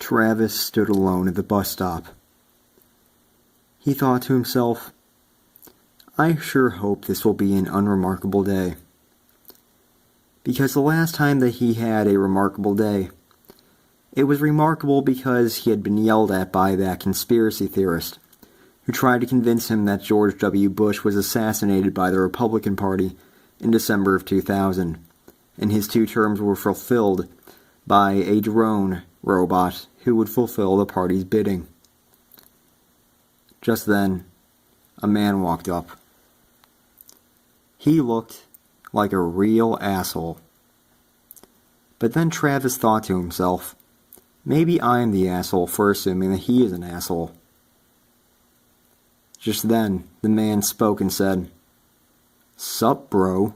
Travis stood alone at the bus stop. He thought to himself, I sure hope this will be an unremarkable day. Because the last time that he had a remarkable day, it was remarkable because he had been yelled at by that conspiracy theorist who tried to convince him that George W. Bush was assassinated by the Republican Party in December of 2000, and his 2 terms were fulfilled by a drone robot who would fulfill the party's bidding. Just then, a man walked up. He looked like a real asshole. But then Travis thought to himself, maybe I'm the asshole for assuming that he is an asshole. Just then, the man spoke and said, "Sup, bro?"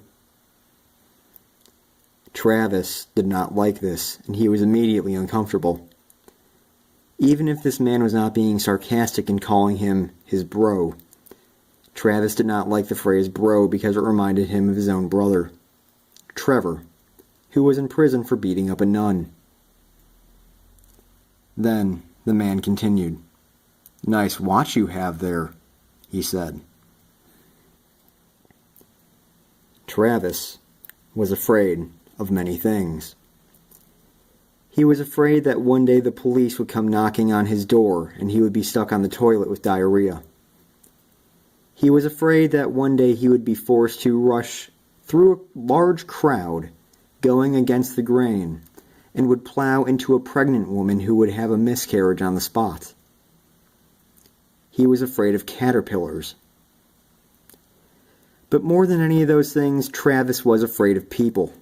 Travis did not like this, and he was immediately uncomfortable. Even if this man was not being sarcastic in calling him his bro, Travis did not like the phrase bro because it reminded him of his own brother, Trevor, who was in prison for beating up a nun. Then the man continued. "Nice watch you have there," he said. Travis was afraid of many things. He was afraid that one day the police would come knocking on his door and he would be stuck on the toilet with diarrhea. He was afraid that one day he would be forced to rush through a large crowd going against the grain and would plow into a pregnant woman who would have a miscarriage on the spot. He was afraid of caterpillars. But more than any of those things, Travis was afraid of people.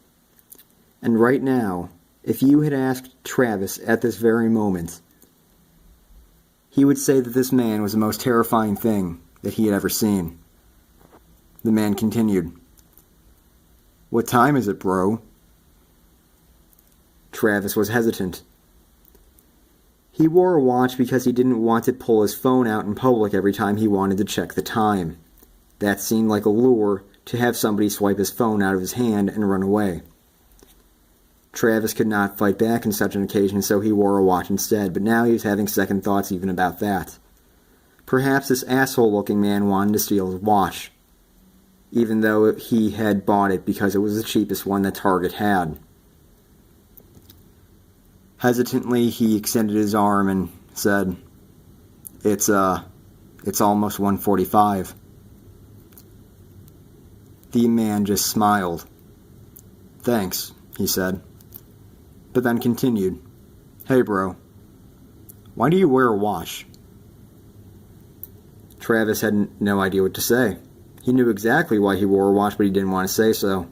And right now, if you had asked Travis at this very moment, he would say that this man was the most terrifying thing that he had ever seen. The man continued, "What time is it, bro?" Travis was hesitant. He wore a watch because he didn't want to pull his phone out in public every time he wanted to check the time. That seemed like a lure to have somebody swipe his phone out of his hand and run away. Travis could not fight back on such an occasion, so he wore a watch instead, but now he was having second thoughts even about that. Perhaps this asshole-looking man wanted to steal his watch, even though he had bought it because it was the cheapest one that Target had. Hesitantly, he extended his arm and said, It's almost 1:45. The man just smiled. "Thanks," he said, but then continued, "Hey, bro, why do you wear a watch?" Travis had no idea what to say. He knew exactly why he wore a watch, but he didn't want to say so.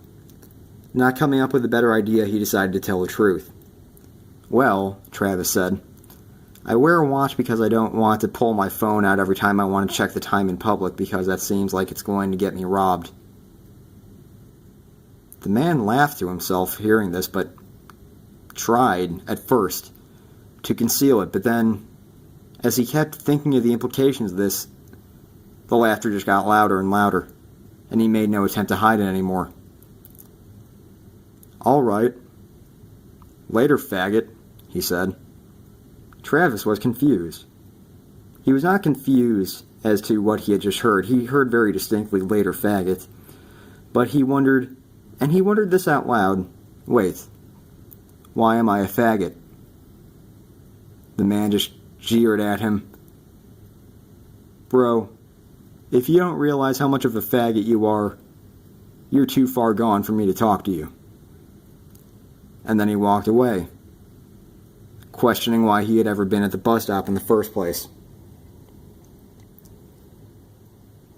Not coming up with a better idea, he decided to tell the truth. "Well," Travis said, "I wear a watch because I don't want to pull my phone out every time I want to check the time in public because that seems like it's going to get me robbed." The man laughed to himself hearing this, but tried, at first, to conceal it. But then, as he kept thinking of the implications of this, the laughter just got louder and louder, and he made no attempt to hide it anymore. "All right. Later, faggot," he said. Travis was confused. He was not confused as to what he had just heard. He heard very distinctly, "later, faggot." But he wondered, and he wondered this out loud, wait, why am I a faggot? The man just jeered at him. "Bro, if you don't realize how much of a faggot you are, you're too far gone for me to talk to you." And then he walked away, questioning why he had ever been at the bus stop in the first place.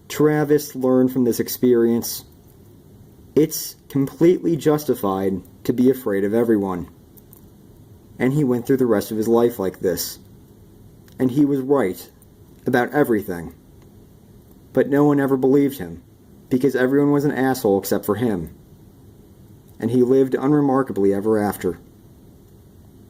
Travis learned from this experience, it's completely justified to be afraid of everyone. And he went through the rest of his life like this. And he was right about everything. But no one ever believed him, because everyone was an asshole except for him. And he lived unremarkably ever after.